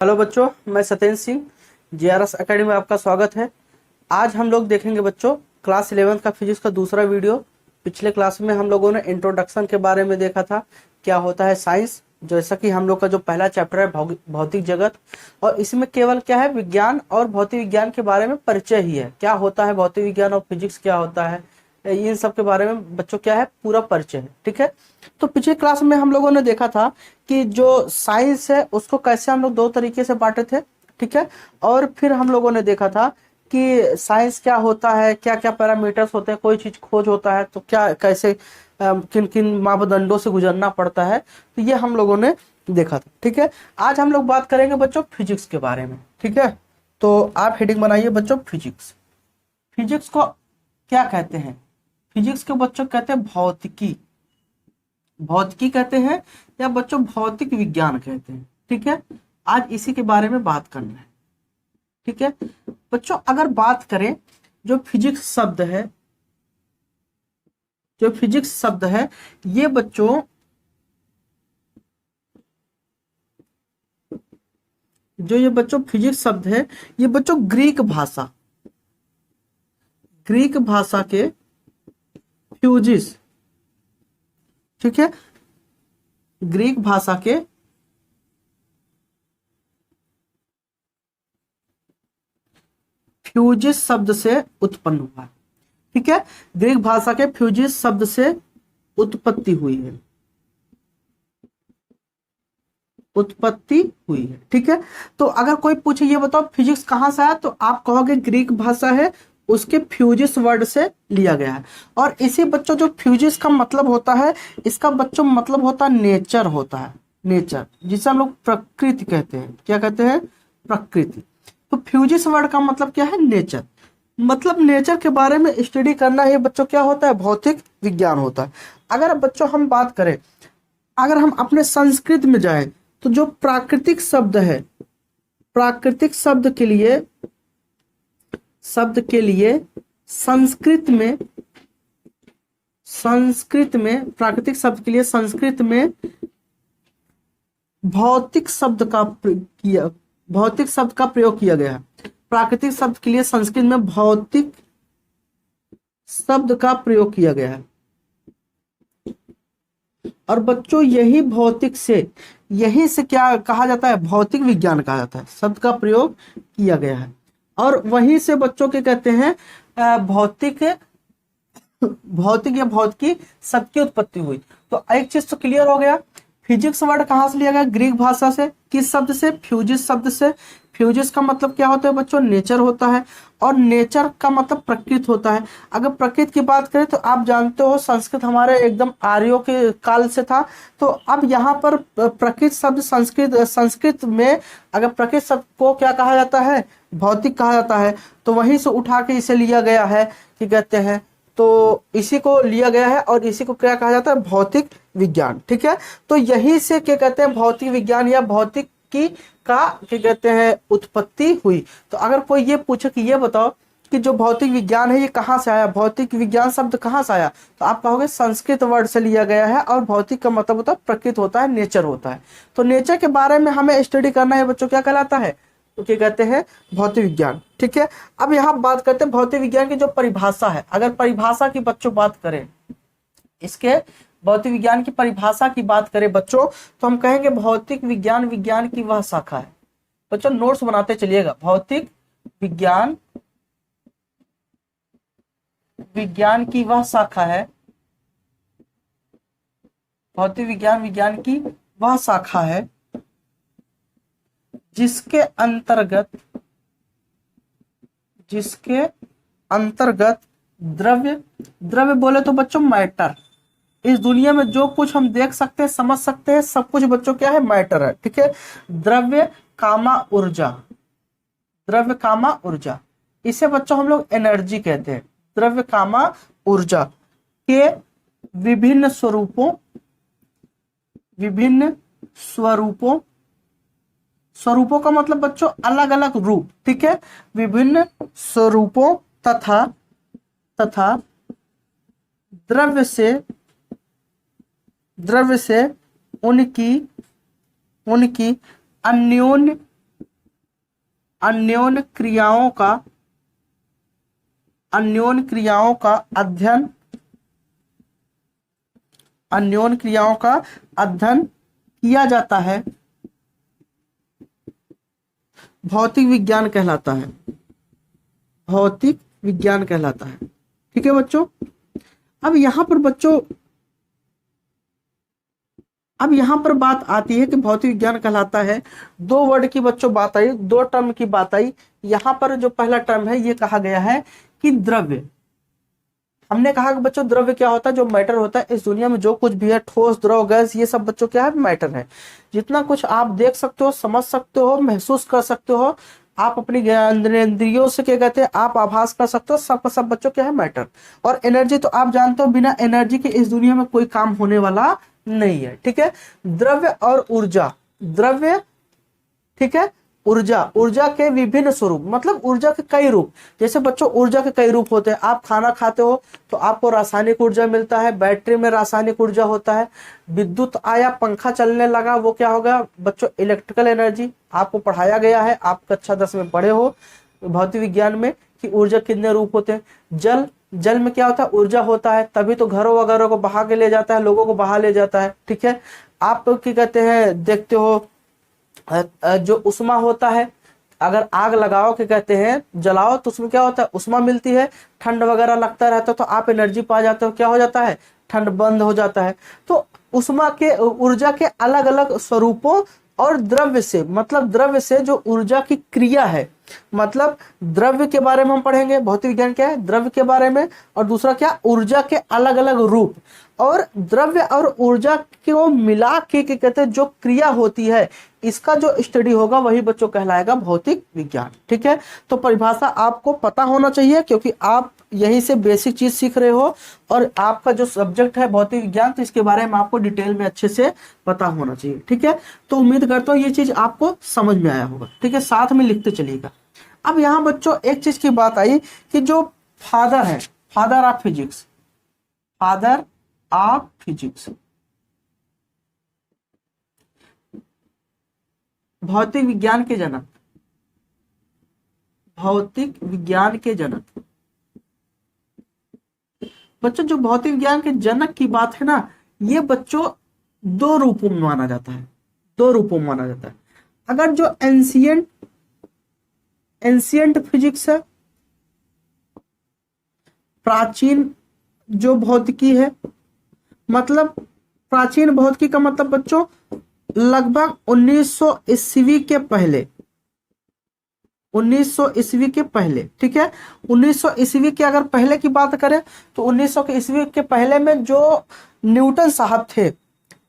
Hello बच्चों, मैं Satyendra Singh JRS academy में आपका स्वागत है। आज हम लोग देखेंगे बच्चों क्लास 11th का फिजिक्स का दूसरा वीडियो। पिछले क्लास में हम लोगों ने इंट्रोडक्शन के बारे में देखा था, क्या होता है साइंस, जैसा कि हम लोग का जो पहला चैप्टर है भौतिक जगत, और इसमें केवल क्या है विज्ञान और भौतिक विज्ञान के बारे में परिचय ही है। क्या होता है भौतिक विज्ञान और फिजिक्स क्या होता है, इन सब के बारे में बच्चों क्या है पूरा परिचय है। ठीक है, तो पिछले क्लास में हम लोगों ने देखा था कि जो साइंस है उसको कैसे हम लोग दो तरीके से बांटे थे। ठीक है, और फिर हम लोगों ने देखा था कि साइंस क्या होता है, क्या क्या पैरामीटर्स होते हैं, कोई चीज खोज होता है तो क्या कैसे किन किन मापदंडों से गुजरना पड़ता है, तो ये हम लोगों ने देखा था। ठीक है, आज हम लोग बात करेंगे बच्चों फिजिक्स के बारे में। ठीक है, तो आप हेडिंग बनाइए बच्चों फिजिक्स। फिजिक्स को क्या कहते हैं? फिजिक्स के बच्चों कहते हैं भौतिकी, भौतिकी कहते हैं या बच्चों भौतिक विज्ञान कहते हैं। ठीक है, आज इसी के बारे में बात करना है। ठीक है बच्चों, अगर बात करें जो फिजिक्स शब्द है, जो फिजिक्स शब्द है ये बच्चों फिजिक्स शब्द है ये बच्चों ग्रीक भाषा के फ्यूजिस, ठीक है, ग्रीक भाषा के फ्यूजिस शब्द से उत्पन्न हुआ है। ठीक है, ग्रीक भाषा के फ्यूजिस शब्द से उत्पत्ति हुई है, उत्पत्ति हुई है। ठीक है, तो अगर कोई पूछे ये बताओ फिजिक्स कहां से आया, तो आप कहोगे ग्रीक भाषा है, उसके फ्यूजिस वर्ड से लिया गया है। और इसी बच्चों जो फ्यूजिस का मतलब होता है, इसका बच्चों मतलब होता है नेचर, होता है नेचर, जिसे हम लोग प्रकृति कहते हैं। क्या कहते हैं? प्रकृति। तो फ्यूजिस वर्ड का मतलब क्या है? नेचर। मतलब नेचर के बारे में स्टडी करना ये बच्चों क्या होता है? भौतिक विज्ञान होता है। अगर बच्चों हम बात करें, अगर हम अपने संस्कृत में जाएं तो जो प्राकृतिक शब्द है, प्राकृतिक शब्द के लिए संस्कृत में प्राकृतिक शब्द के लिए संस्कृत में भौतिक शब्द का प्रयोग किया गया है। प्राकृतिक शब्द के लिए संस्कृत में भौतिक शब्द का प्रयोग किया गया है। और बच्चों यही से क्या कहा जाता है? भौतिक विज्ञान कहा जाता है। शब्द का प्रयोग किया गया है और वहीं से बच्चों के कहते हैं भौतिक या भौतिकी शब्द की उत्पत्ति हुई। तो एक चीज तो क्लियर हो गया, फिजिक्स वर्ड कहां से लिया गया? ग्रीक भाषा से। किस शब्द से? फ्यूजिस शब्द से। फ्यूजिस का मतलब क्या होता है बच्चों? नेचर होता है, और नेचर का मतलब प्रकृति होता है। अगर प्रकृति की बात करें तो आप जानते हो संस्कृत हमारे एकदम आर्यों के काल से था। तो अब यहाँ पर प्रकृति शब्द संस्कृत में अगर प्रकृति शब्द को क्या कहा जाता है? भौतिक कहा जाता है। तो वहीं से उठा के इसे लिया गया है कि कहते हैं, तो इसी को लिया गया है और इसी को क्या कहा जाता है? भौतिक विज्ञान। ठीक है, तो यही से क्या कहते हैं? भौतिक विज्ञान या भौतिकी का क्या कहते हैं? उत्पत्ति हुई। तो अगर कोई ये पूछे कि ये बताओ कि जो भौतिक विज्ञान है ये कहाँ से आया, भौतिक विज्ञान शब्द कहाँ से आया, तो आप कहोगे संस्कृत वर्ड से लिया गया है। और भौतिक का मतलब होता है प्रकृति होता है, नेचर होता है। तो नेचर के बारे में हमें स्टडी करना है बच्चों, क्या कहलाता है? तो क्या कहते हैं? भौतिक विज्ञान। ठीक है, अब यहाँ बात करते हैं भौतिक विज्ञान की जो परिभाषा है। अगर परिभाषा की बच्चों बात करें, इसके भौतिक विज्ञान की परिभाषा की बात करें बच्चों, तो हम कहेंगे भौतिक विज्ञान विज्ञान की वह शाखा है। बच्चों नोट्स बनाते चलिएगा। भौतिक विज्ञान विज्ञान की वह शाखा है, भौतिक विज्ञान विज्ञान की वह शाखा है जिसके अंतर्गत द्रव्य बोले तो बच्चों मैटर, इस दुनिया में जो कुछ हम देख सकते हैं समझ सकते हैं सब कुछ बच्चों क्या है? मैटर है। ठीक है, द्रव्य कामा ऊर्जा, इसे बच्चों हम लोग एनर्जी कहते हैं। द्रव्य कामा ऊर्जा के विभिन्न स्वरूपों का मतलब बच्चों अलग अलग रूप। ठीक है, विभिन्न स्वरूपों तथा द्रव्य से उनकी अन्योन्य अन्योन्य क्रियाओं का अध्ययन किया जाता है, भौतिक विज्ञान कहलाता है। भौतिक विज्ञान कहलाता है। ठीक है बच्चों। अब यहाँ पर बात आती है कि भौतिक विज्ञान कहलाता है। दो वर्ड की बच्चों बात आई, दो टर्म की बात आई। यहाँ पर जो पहला टर्म है ये कहा गया है कि द्रव्य। हमने कहा कि बच्चों द्रव्य क्या होता है, जो मैटर होता है इस दुनिया में, जो कुछ भी है, ठोस, द्रव, गैस, ये सब बच्चों क्या है, मैटर है। जितना कुछ आप देख सकते हो, समझ सकते हो, महसूस कर सकते हो, आप अपनी इंद्रियों से क्या कहते हैं, आप आभास कर सकते हो, सब बच्चों क्या है, मैटर। और एनर्जी तो आप जानते हो, बिना एनर्जी के इस दुनिया में कोई काम होने वाला नहीं है। ठीक है। द्रव्य और ऊर्जा, द्रव्य, ठीक है, ऊर्जा के विभिन्न स्वरूप, मतलब ऊर्जा के कई रूप। जैसे बच्चों ऊर्जा के कई रूप होते हैं। आप खाना खाते हो तो आपको रासायनिक ऊर्जा मिलता है, बैटरी में रासायनिक ऊर्जा होता है। विद्युत आया, पंखा चलने लगा, वो क्या होगा बच्चों, इलेक्ट्रिकल एनर्जी। आपको पढ़ाया गया है, आप कक्षा 10 में पढ़े हो भौतिक विज्ञान में कि ऊर्जा कितने रूप होते हैं। जल में क्या होता है, ऊर्जा होता है, तभी तो घरों वगैरह को बहा के ले जाता है, लोगों को बहा ले जाता है। ठीक है। आप क्या कहते हैं, देखते हो जो उष्मा होता है, अगर आग लगाओ, क्या कहते हैं, जलाओ, तो उसमें क्या होता है, उष्मा मिलती है, ठंड वगैरह लगता रहता है, तो आप एनर्जी पा जाते हो, क्या हो जाता है, ठंड बंद हो जाता है। तो उष्मा के, ऊर्जा के अलग अलग स्वरूपों, और द्रव्य से, मतलब द्रव्य से जो ऊर्जा की क्रिया है, मतलब द्रव्य के बारे में हम पढ़ेंगे। भौतिक विज्ञान क्या है, द्रव्य के बारे में, और दूसरा क्या, ऊर्जा के अलग अलग रूप। और द्रव्य और ऊर्जा को मिला के कहते हैं जो क्रिया होती है, इसका जो स्टडी होगा वही बच्चों कहलाएगा भौतिक विज्ञान। ठीक है। तो परिभाषा आपको पता होना चाहिए, क्योंकि आप यहीं से बेसिक चीज सीख रहे हो, और आपका जो सब्जेक्ट है भौतिक विज्ञान, तो इसके बारे में आपको डिटेल में अच्छे से पता होना चाहिए। ठीक है। तो उम्मीद करता हूँ ये चीज आपको समझ में आया होगा। ठीक है। साथ में लिखते चलिएगा। अब यहाँ बच्चों एक चीज की बात आई कि जो फादर है, father of physics, father of physics, भौतिक विज्ञान के जनक, भौतिक विज्ञान के जनक। बच्चों जो भौतिक विज्ञान के जनक की बात है ना, ये बच्चों दो रूपों में माना जाता है, दो रूपों में माना जाता है। अगर जो एंशियंट फिजिक्स है, प्राचीन जो भौतिकी है, मतलब प्राचीन भौतिकी का मतलब बच्चों लगभग 1900 ईस्वी के पहले, 1900 ईस्वी के पहले। ठीक है। 1900 ईस्वी के अगर पहले की बात करें तो 1900 के ईस्वी के पहले में जो न्यूटन साहब थे,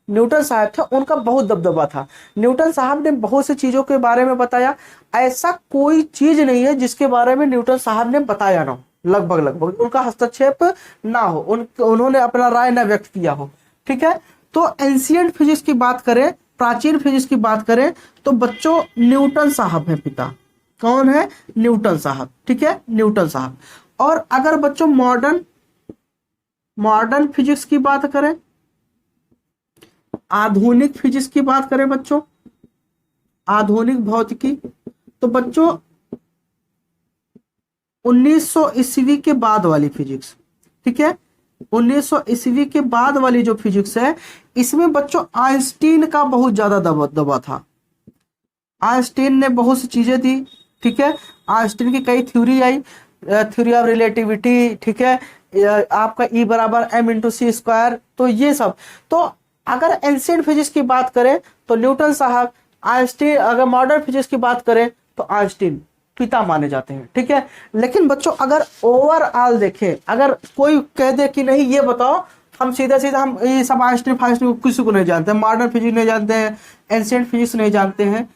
उनका बहुत दबदबा था। न्यूटन साहब ने बहुत सी चीजों के बारे में बताया। ऐसा कोई चीज नहीं है जिसके बारे में न्यूटन साहब ने बताया ना हो, लगभग उनका हस्तक्षेप ना हो, उन्होंने अपना राय ना व्यक्त किया हो। ठीक है। तो एंशियंट फिजिक्स की बात करें, प्राचीन फिजिक्स की बात करें, तो बच्चों न्यूटन साहब है पिता। कौन है, न्यूटन साहब। ठीक है, न्यूटन साहब। और अगर बच्चों मॉडर्न फिजिक्स की बात करें, आधुनिक फिजिक्स की बात करें बच्चों, आधुनिक भौतिकी, तो बच्चों 1900 ईस्वी के बाद वाली फिजिक्स। ठीक है। 1900 ईस्वी के बाद वाली जो फिजिक्स है, इसमें बच्चों आइंस्टीन का बहुत ज्यादा दबदबा था। आइंस्टीन ने बहुत सी चीजें दी। ठीक है। आइंस्टीन की कई theory I, theory of relativity. ठीक है। आपका E बराबर m/c², तो ये सब। तो अगर एंशिएंट फिजिक्स की बात करें तो न्यूटन साहब, आइंस्टीन। अगर मॉडर्न फिजिक्स की बात करें तो आइंस्टीन पिता माने जाते हैं। ठीक है। लेकिन बच्चों अगर ओवरऑल देखें, अगर कोई कह दे कि नहीं ये बताओ, हम सीधा हम ये सब आइंस्टीन फाइंस्टीन किसी को नहीं जानते, मॉडर्न फिजिक्स नहीं जानते हैं, एंशिएंट फिजिक्स नहीं जानते हैं,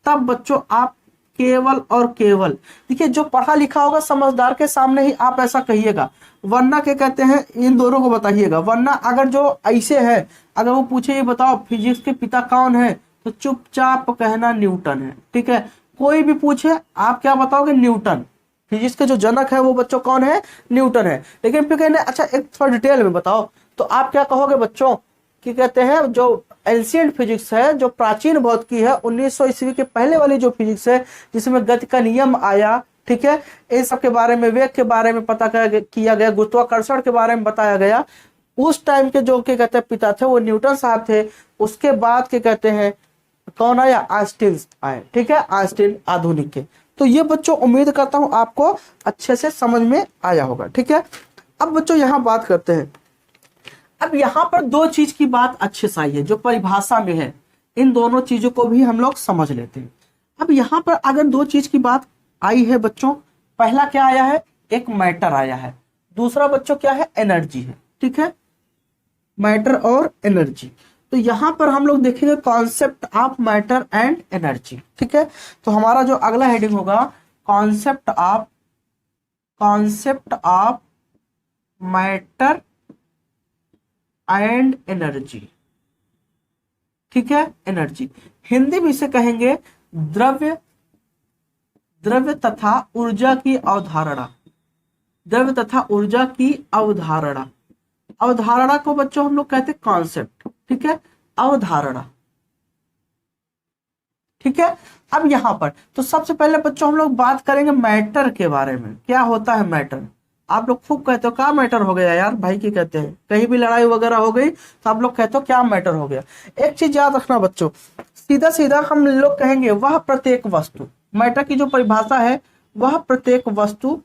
तब बच्चों आप केवल और केवल देखिए, जो पढ़ा लिखा होगा समझदार के सामने ही आप ऐसा कहिएगा, वरना क्या कहते हैं, इन दोनों को बताइएगा। वरना अगर जो ऐसे है, अगर वो पूछे ये बताओ फिजिक्स के पिता कौन है, तो चुपचाप कहना न्यूटन है। ठीक है। कोई भी पूछे आप क्या बताओगे, न्यूटन। फिजिक्स के जो जनक है वो बच्चों कौन है, न्यूटन है। लेकिन फिर कहने अच्छा एक थोड़ा डिटेल में बताओ, तो आप क्या कहोगे बच्चों, कि कहते हैं जो एंशियंट फिजिक्स है, जो प्राचीन भौतिकी है, 1900 ईस्वी के पहले वाली जो फिजिक्स है जिसमें गति का नियम आया, ठीक है, इन सब के बारे में, वेग के बारे में पता किया गया, गुरुत्वाकर्षण के बारे में बताया गया। उस टाइम के जो क्या कहते हैं पिता थे वो न्यूटन साहब थे। उसके बाद क्या कहते हैं कौन आया, आइंस्टीन आए, ठीक है, आइंस्टीन आधुनिक के। तो ये बच्चों उम्मीद करता हूं आपको अच्छे से समझ में आया होगा, ठीक है। अब बच्चों यहाँ बात करते हैं, अब यहाँ पर दो चीज की बात अच्छे से आई है जो परिभाषा में है, इन दोनों चीजों को भी हम लोग समझ लेते हैं। अब यहाँ पर अगर दो चीज की बात आई है बच्चों, पहला क्या आया है, एक मैटर आया है, दूसरा बच्चों क्या है, एनर्जी है, ठीक है, मैटर और एनर्जी। तो यहां पर हम लोग देखेंगे concept of matter and energy, ठीक है। तो हमारा जो अगला हेडिंग होगा concept of matter and energy, ठीक है, एनर्जी। हिंदी में इसे कहेंगे द्रव्य तथा ऊर्जा की अवधारणा, द्रव्य तथा ऊर्जा की अवधारणा। अवधारणा को बच्चों हम लोग कहते हैं कॉन्सेप्ट, ठीक है, अवधारणा, ठीक है। अब यहां पर तो सबसे पहले बच्चों हम लोग बात करेंगे मैटर के बारे में। क्या होता है मैटर? आप लोग खूब कहते हो क्या मैटर हो गया यार भाई, क्या कहते हैं, कहीं भी लड़ाई वगैरह हो गई तो आप लोग कहते हो क्या मैटर हो गया। एक चीज याद रखना बच्चों, सीधा सीधा हम लोग कहेंगे वह प्रत्येक वस्तु, मैटर की जो परिभाषा है वह प्रत्येक वस्तु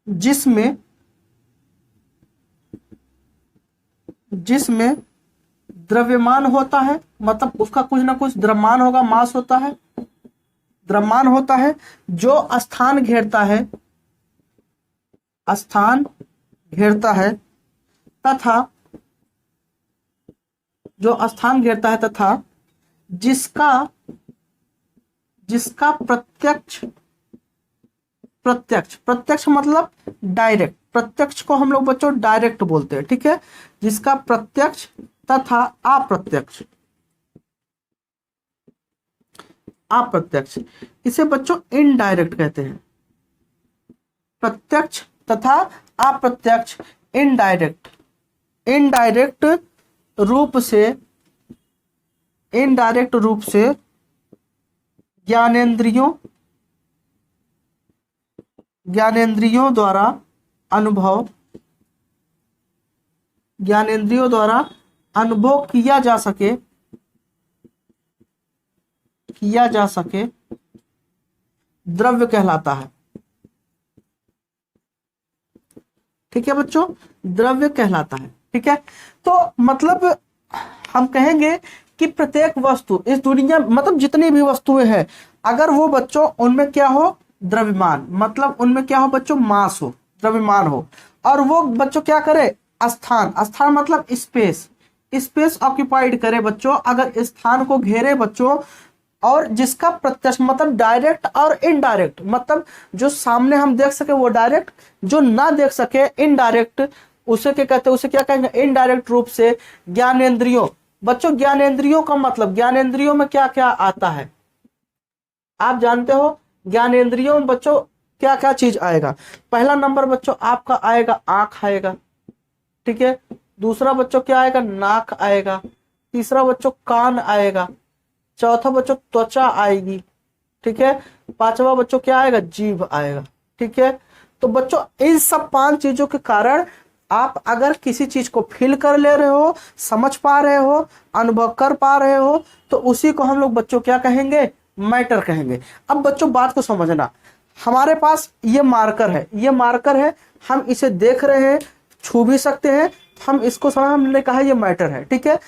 जिसमें द्रव्यमान होता है, मतलब उसका कुछ ना कुछ द्रव्यमान होगा, मास होता है, द्रव्यमान होता है, जो स्थान घेरता है तथा जिसका प्रत्यक्ष मतलब डायरेक्ट, प्रत्यक्ष को हम लोग बच्चों डायरेक्ट बोलते हैं, ठीक है, जिसका प्रत्यक्ष तथा अप्रत्यक्ष, इसे बच्चों इनडायरेक्ट कहते हैं। प्रत्यक्ष तथा अप्रत्यक्ष, इनडायरेक्ट रूप से ज्ञानेंद्रियों द्वारा अनुभव किया जा सके द्रव्य कहलाता है, ठीक है बच्चों, द्रव्य कहलाता है, ठीक है। तो मतलब हम कहेंगे कि प्रत्येक वस्तु इस दुनिया, मतलब जितनी भी वस्तुएं हैं, अगर वो बच्चों उनमें क्या हो, द्रव्यमान, मतलब उनमें क्या हो बच्चों, मास हो, द्रव्यमान हो, और वो बच्चों क्या करे, स्थान मतलब स्पेस ऑक्यूपाइड करे बच्चों, अगर स्थान को घेरे बच्चों, और जिसका प्रत्यक्ष मतलब डायरेक्ट और इनडायरेक्ट, मतलब जो सामने हम देख सके वो डायरेक्ट, जो ना देख सके इनडायरेक्ट, उसे क्या कहते हैं, उसे क्या कहेंगे, इनडायरेक्ट रूप से ज्ञानेंद्रियों। बच्चों ज्ञानेंद्रियों का मतलब, ज्ञानेंद्रियों में क्या क्या आता है आप जानते हो? ज्ञानेंद्रियों में बच्चों क्या क्या चीज आएगा? पहला नंबर बच्चों आपका आएगा आंख आएगा, ठीक है, दूसरा बच्चों क्या आएगा, नाक आएगा, तीसरा बच्चों कान आएगा, चौथा बच्चों त्वचा आएगी, ठीक है, पांचवा बच्चों क्या आएगा, जीभ आएगा, ठीक है। तो बच्चों इन सब 5 चीजों के कारण आप अगर किसी चीज को फील कर ले रहे हो, समझ पा रहे हो, अनुभव कर पा रहे हो, तो उसी को हम लोग बच्चों क्या कहेंगे, मैटर कहेंगे। अब बच्चों बात को समझना, हमारे पास ये मार्कर है, हम इसे देख रहे हैं, छू भी सकते हैं, हम इसको समझ, हमने कहा ये मैटर है, ठीक है।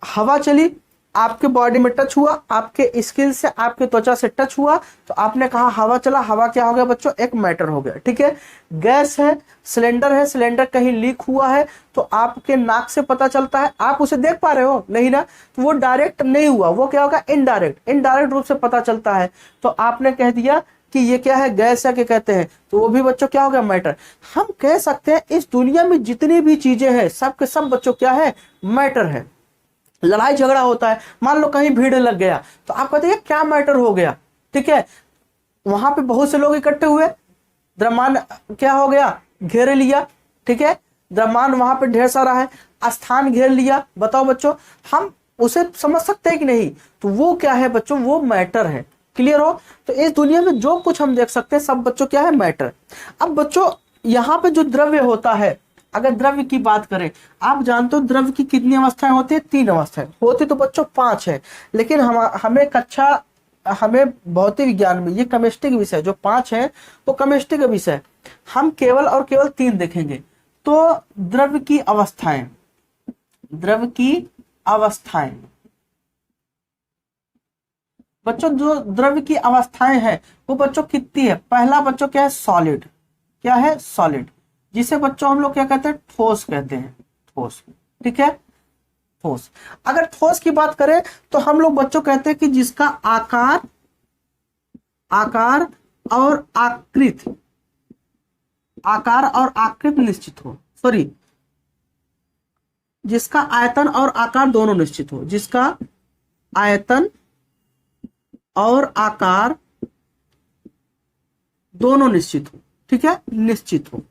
हवा चली, आपके बॉडी में टच हुआ, आपके स्किन से, आपके त्वचा से टच हुआ, तो आपने कहा हवा चला, हवा क्या हो गया बच्चों, एक मैटर हो गया, ठीक है। गैस है, सिलेंडर कहीं लीक हुआ है, तो आपके नाक से पता चलता है, आप उसे देख पा रहे हो नहीं ना, तो वो डायरेक्ट नहीं हुआ, वो क्या होगा, इनडायरेक्ट रूप से पता चलता है, तो आपने कह दिया कि ये क्या है, गैस है, क्या कहते हैं, तो वो भी बच्चों क्या हो गया, मैटर। हम कह सकते हैं इस दुनिया में जितनी भी चीजें हैं सब के सब बच्चों क्या है, मैटर है। लड़ाई झगड़ा होता है, मान लो कहीं भीड़ लग गया, तो आप कहते हैं क्या मैटर हो गया, ठीक है, वहां पे बहुत से लोग इकट्ठे हुए, द्रव्यमान क्या हो गया, घेरे लिया, ठीक है, द्रव्यमान वहां पे ढेर सारा है, स्थान घेर लिया। बताओ बच्चों, हम उसे समझ सकते हैं कि नहीं? तो वो क्या है बच्चों? वो मैटर है। क्लियर हो? तो इस दुनिया में जो कुछ हम देख सकते हैं सब बच्चों क्या है? मैटर। अब बच्चों यहाँ पे जो द्रव्य होता है, अगर द्रव्य की बात करें, आप जानते हो द्रव्य की कितनी अवस्थाएं होती है? 3 अवस्थाएं होती तो बच्चों 5 है, लेकिन हमें भौतिक विज्ञान में ये केमिस्ट्री का विषय जो 5 है वो केमिस्ट्री का विषय, हम केवल और केवल 3 देखेंगे। तो द्रव्य की अवस्थाएं, द्रव्य की अवस्थाएं बच्चों, जो द्रव्य की अवस्थाएं हैं वो बच्चों कितनी है? पहला बच्चों क्या है? सॉलिड। क्या है? सॉलिड, जिसे बच्चों हम लोग क्या कहते हैं? ठोस कहते हैं। ठोस, ठीक है, ठोस। अगर ठोस की बात करें तो हम लोग बच्चों कहते हैं कि जिसका आकार और आकृति निश्चित हो, सॉरी, जिसका आयतन और आकार दोनों निश्चित हो, जिसका आयतन और आकार दोनों निश्चित हो, ठीक है, निश्चित हो,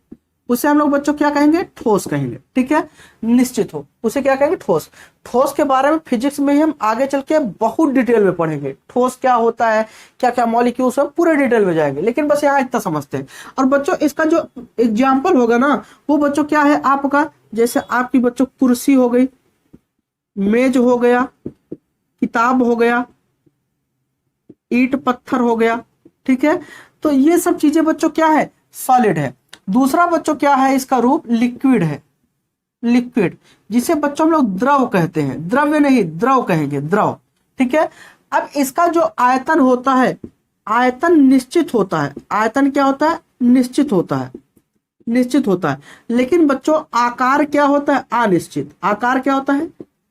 उसे हम लोग बच्चों क्या कहेंगे? ठोस कहेंगे। ठीक है, निश्चित हो उसे क्या कहेंगे? ठोस। ठोस के बारे में फिजिक्स में ही हम आगे चल के बहुत डिटेल में पढ़ेंगे, ठोस क्या होता है, क्या क्या मॉलिक्यूल्स है, पूरे डिटेल में जाएंगे, लेकिन बस यहाँ इतना समझते हैं। और बच्चों इसका जो एग्जाम्पल होगा ना वो बच्चों क्या है आपका? जैसे आपकी बच्चों कुर्सी हो गई, मेज हो गया, किताब हो गया, ईंट पत्थर हो गया, ठीक है। तो ये सब चीजें बच्चों क्या है? सॉलिड है। दूसरा बच्चों क्या है? इसका रूप लिक्विड है, लिक्विड, जिसे बच्चों हम लोग द्रव कहते हैं, द्रव्य नहीं द्रव कहेंगे, द्रव, ठीक है। अब इसका जो आयतन होता है, आयतन निश्चित होता है। आयतन क्या होता है? निश्चित होता है, निश्चित होता है। लेकिन बच्चों आकार क्या होता है? अनिश्चित। आकार क्या होता है?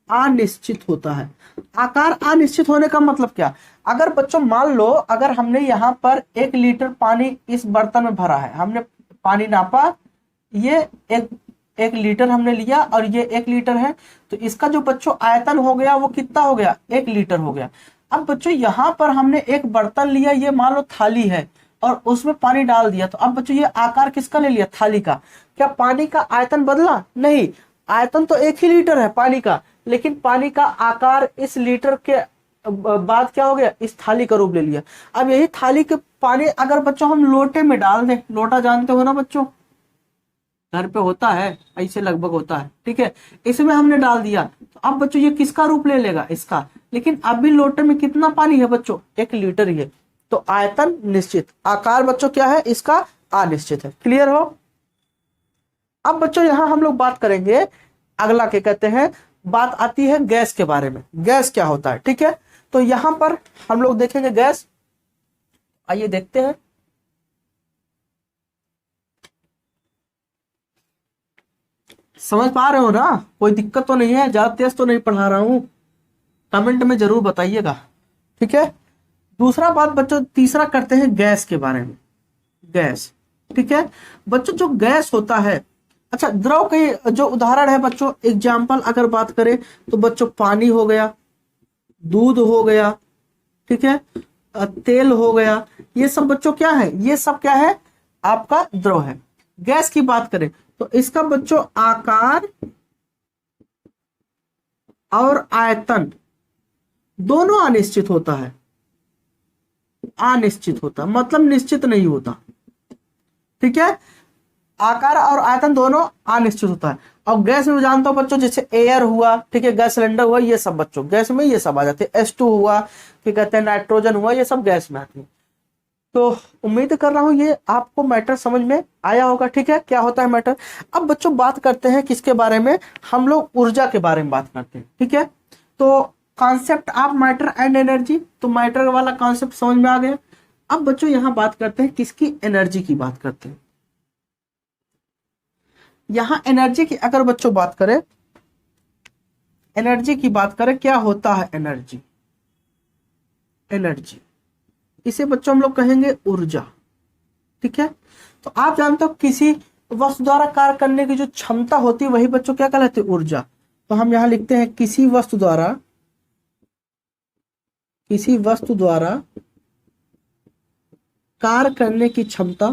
अनिश्चित होता है। आकार अनिश्चित होने का मतलब क्या? अगर बच्चों मान लो अगर हमने यहाँ पर 1 लीटर पानी इस बर्तन में भरा है, हमने पानी नापा, ये एक लीटर हमने लिया और ये 1 लीटर है, तो इसका जो बच्चों आयतन हो गया वो कितना हो गया? 1 लीटर हो गया। अब बच्चों यहाँ पर हमने एक बर्तन लिया, ये मान लो थाली है, और उसमें पानी डाल दिया, तो अब बच्चों ये आकार किसका ले लिया? थाली का। क्या पानी का आयतन बदला? नहीं, आयतन तो 1 ही लीटर है पानी का, लेकिन पानी का आकार इस लीटर के बाद क्या हो गया? इस थाली का रूप ले लिया। अब यही थाली के पानी अगर बच्चों हम लोटे में डाल दें, लोटा जानते हो ना बच्चों, घर पे होता है, ऐसे लगभग होता है, ठीक है, इसमें हमने डाल दिया, तो अब बच्चों ये किसका रूप ले लेगा? इसका। लेकिन अभी लोटे में कितना पानी है बच्चों? 1 लीटर ही है। तो आयतन निश्चित, आकार बच्चों क्या है? इसका अनिश्चित है। क्लियर हो? अब बच्चों यहां हम लोग बात करेंगे, अगला क्या कहते हैं, बात आती है गैस के बारे में। गैस क्या होता है? ठीक है, तो यहां पर हम लोग देखेंगे गैस। आइए देखते हैं। समझ पा रहे हो ना? कोई दिक्कत तो नहीं है? ज्यादा तेज तो नहीं पढ़ा रहा हूं? कमेंट में जरूर बताइएगा, ठीक है। दूसरा बात बच्चों, तीसरा करते हैं गैस के बारे में। गैस, ठीक है बच्चों, जो गैस होता है, अच्छा द्रव के जो उदाहरण है बच्चों, एग्जाम्पल अगर बात करें तो बच्चों पानी हो गया, दूध हो गया, ठीक है, तेल हो गया, ये सब बच्चों क्या है? ये सब क्या है? आपका द्रव है। गैस की बात करें तो इसका बच्चों आकार और आयतन दोनों अनिश्चित होता है। अनिश्चित होता मतलब निश्चित नहीं होता, ठीक है। आकार और आयतन दोनों अनिश्चित होता है। और गैस में जानता हूं बच्चों, जैसे एयर हुआ, ठीक है, गैस सिलेंडर हुआ, ये सब बच्चों गैस में ये सब आ जाते हैं। H2 हुआ, क्या कहते हैं, नाइट्रोजन हुआ, ये सब गैस में आते हैं। तो उम्मीद कर रहा हूं ये आपको मैटर समझ में आया होगा, ठीक है, क्या होता है मैटर। अब बच्चों बात करते हैं किसके बारे में? हम लोग ऊर्जा के बारे में बात करते हैं, ठीक है। तो concept of matter and energy, तो मैटर वाला कॉन्सेप्ट समझ में आ गया। अब बच्चों यहां बात करते हैं किसकी? एनर्जी की बात करते हैं। यहां एनर्जी की अगर बच्चों बात करें, एनर्जी की बात करें, क्या होता है एनर्जी? एनर्जी, इसे बच्चों हम लोग कहेंगे ऊर्जा, ठीक है। तो आप जानते हो किसी वस्तु द्वारा कार्य करने की जो क्षमता होती है वही बच्चों क्या कहलाती है? ऊर्जा। तो हम यहां लिखते हैं किसी वस्तु द्वारा कार्य करने की क्षमता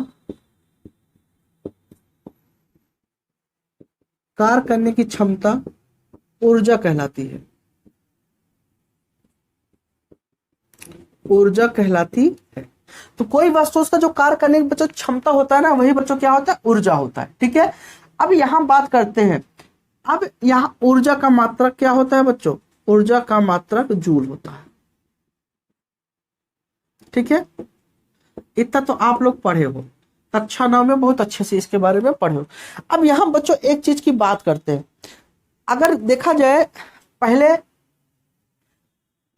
कार्य करने की क्षमता ऊर्जा कहलाती है, ऊर्जा कहलाती है। तो कोई वस्तु उसका जो कार्य करने की बच्चों क्षमता होता है ना, वही बच्चों क्या होता है, ऊर्जा होता है। ठीक है, अब यहां बात करते हैं, अब यहाँ ऊर्जा का मात्रक क्या होता है बच्चों, ऊर्जा का मात्रक जूल होता है। ठीक है, इतना तो आप लोग पढ़े हो, कक्षा 9 में बहुत अच्छे से इसके बारे में पढ़े हो। अब यहाँ बच्चों एक चीज की बात करते हैं, अगर देखा जाए, पहले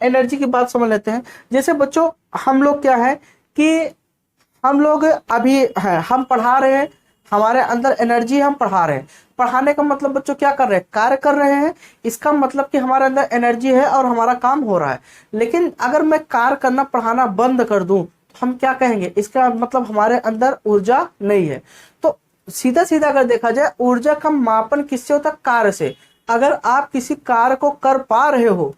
एनर्जी की बात समझ लेते हैं। जैसे बच्चों हम लोग क्या है कि हम लोग अभी हैं, हम पढ़ा रहे हैं, हमारे अंदर एनर्जी है, हम पढ़ा रहे हैं। पढ़ाने का मतलब बच्चों क्या कर रहे हैं, कार्य कर रहे हैं। इसका मतलब कि हमारे अंदर एनर्जी है और हमारा काम हो रहा है। लेकिन अगर मैं कार्य करना, पढ़ाना बंद कर दूं तो हम क्या कहेंगे, इसका मतलब हमारे अंदर ऊर्जा नहीं है। तो सीधा सीधा अगर देखा जाए, ऊर्जा का मापन किससे होता है, कार्य से। अगर आप किसी कार्य को कर पा रहे हो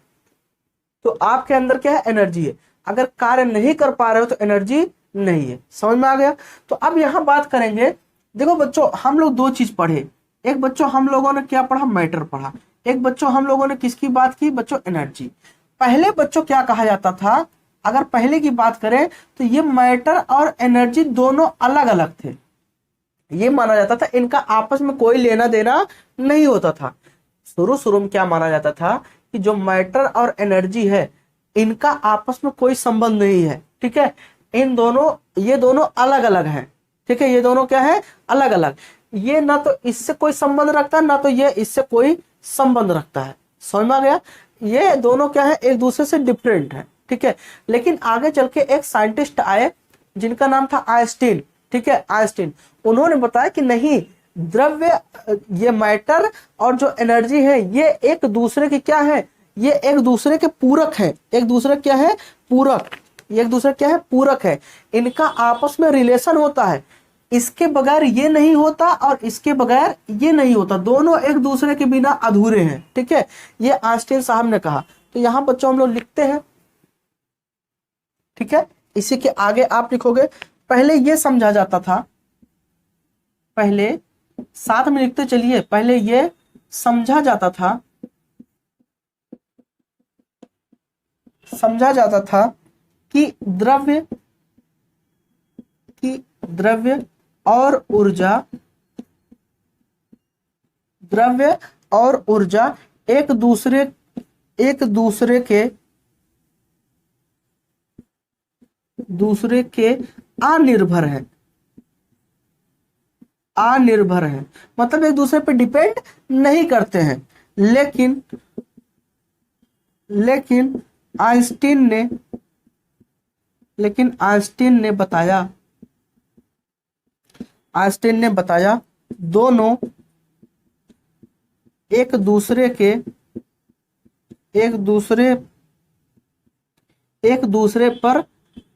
तो आपके अंदर क्या है, एनर्जी है। अगर कार्य नहीं कर पा रहे हो तो एनर्जी नहीं है। समझ में आ गया। तो अब यहां बात करेंगे, देखो बच्चों हम लोग दो चीज पढ़े। एक बच्चों हम लोगों ने क्या पढ़ा, मैटर पढ़ा। एक बच्चों हम लोगों ने किसकी बात की, बच्चों एनर्जी। पहले बच्चों क्या कहा जाता था, अगर पहले की बात करें तो ये मैटर और एनर्जी दोनों अलग अलग थे। ये माना जाता था इनका आपस में कोई लेना देना नहीं होता था। शुरू शुरू में क्या माना जाता था कि जो मैटर और एनर्जी है इनका आपस में कोई संबंध नहीं है। ठीक है, इन दोनों, ये दोनों अलग अलग हैं। ठीक है, ये दोनों क्या है, अलग अलग। ये ना तो इससे कोई संबंध रखता है, ना तो ये इससे कोई संबंध रखता है। समझ में आ गया। ये दोनों क्या है, एक दूसरे से डिफरेंट है। ठीक है, लेकिन आगे चल के एक साइंटिस्ट आए जिनका नाम था आइंस्टीन। ठीक है, आइंस्टीन, उन्होंने बताया कि नहीं, द्रव्य, ये मैटर और जो एनर्जी है ये एक दूसरे के क्या है, ये एक दूसरे के पूरक है। एक दूसरे क्या है, पूरक। ये एक दूसरे क्या है, पूरक है। इनका आपस में रिलेशन होता है। इसके बगैर ये नहीं होता और इसके बगैर ये नहीं होता। दोनों एक दूसरे के बिना अधूरे हैं। ठीक है, ये आइंस्टीन साहब ने कहा। तो यहां बच्चों हम लोग लिखते हैं। ठीक है, इसी के आगे आप लिखोगे, पहले ये समझा जाता था, पहले साथ में लिखते चलिए, पहले ये समझा जाता था, समझा जाता था कि द्रव्य, कि द्रव्य और ऊर्जा, द्रव्य और ऊर्जा एक दूसरे के अनिर्भर है। अनिर्भर है मतलब एक दूसरे पे डिपेंड नहीं करते हैं। लेकिन आइंस्टीन ने बताया दोनों एक दूसरे पर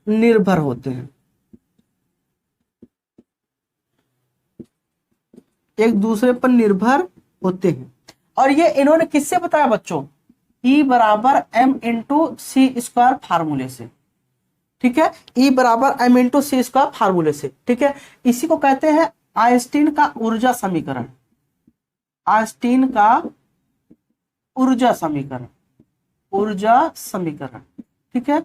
निर्भर होते हैं। एक दूसरे पर निर्भर होते हैं। और ये इन्होंने किससे बताया बच्चों, E बराबर m इंटू सी स्क्वायर फार्मूले से। ठीक है, E बराबर m इंटू सी स्क्वायर फार्मूले से। ठीक है, इसी को कहते हैं आइंस्टीन का ऊर्जा समीकरण। आइंस्टीन का ऊर्जा समीकरण। ठीक है,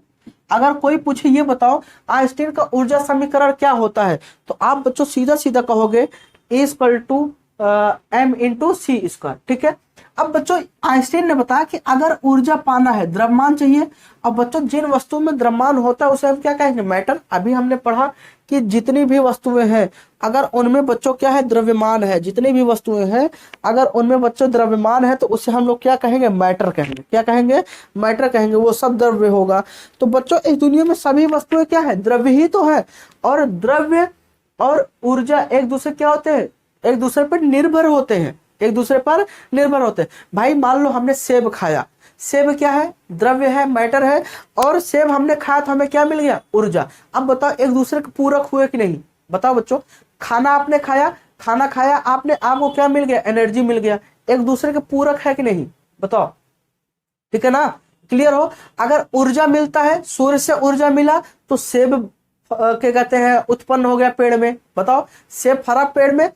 अगर कोई पूछे ये बताओ आइंस्टीन का ऊर्जा समीकरण क्या होता है, तो आप बच्चों सीधा सीधा कहोगे E equal to m into C square. ठीक है, अब बच्चों आइंस्टीन ने बताया कि अगर ऊर्जा पाना है, द्रव्यमान चाहिए। अब बच्चों जिन वस्तुओं में द्रव्यमान होता है उसे हम क्या कहेंगे, मैटर। अभी हमने पढ़ा कि जितनी भी वस्तुएं हैं अगर उनमें बच्चों क्या है, द्रव्यमान है। जितनी भी वस्तुएं हैं अगर उनमें बच्चों द्रव्यमान है तो उसे हम लोग क्या कहेंगे, मैटर कहेंगे। क्या कहेंगे, मैटर कहेंगे। वो सब द्रव्य होगा। तो बच्चों इस दुनिया में सभी वस्तुएं क्या है, द्रव्य ही तो है। और द्रव्य और ऊर्जा एक दूसरे क्या होते हैं, एक दूसरे पर निर्भर होते हैं। एक दूसरे पर निर्भर होते हैं। भाई मान लो हमने सेब खाया, सेब क्या है, द्रव्य है, मैटर है। और सेब हमने खाया तो हमें क्या मिल गया, ऊर्जा। अब बताओ एक दूसरे के पूरक हुए कि नहीं, बताओ बच्चों। खाना आपने खाया, खाना खाया आपने, आपको क्या मिल गया, एनर्जी मिल गया। एक दूसरे के पूरक है कि नहीं, बताओ। ठीक है ना, क्लियर हो। अगर ऊर्जा मिलता है, सूर्य से ऊर्जा मिला तो सेब क्या कहते हैं, उत्पन्न हो गया पेड़ में। बताओ, सेब फरा पेड़ में,